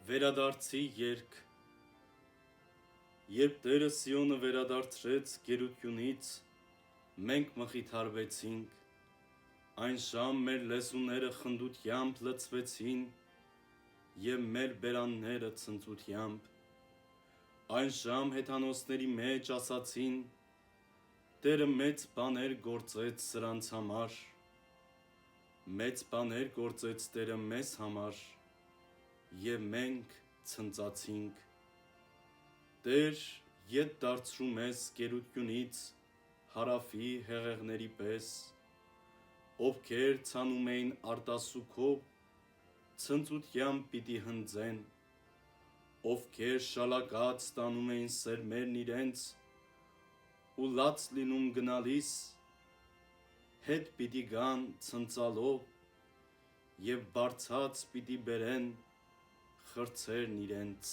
Վերադարձի երգ Երբ Տերը Սիոնը վերադարձրեց գերությունից, մենք մխիթարվեցինք, այն ժամ մեր լեզուները խնդությամբ լցվեցին և մեր բերանները ցնծությամբ, այն ժամ հեթանոսների մեջ ասացին, Տերը մեծ բաներ գործեց սրանց համար, մեծ բաներ գործեց Տերը մեզ համար, և մենք ցնծացինք, Տեր, ետ դարձրում ես գերությունից, հարավի հեղեղների պես, ովքեր ցանում էին արտասուքով, ցնծությամբ պիտի հնձեն, ովքեր շալակած տանում էին սերմերն իրենց, ու լաց լինում գնալիս, հետ պիտի գան ցնծալով, և բարձած պիտի բերեն խրձերն իրենց: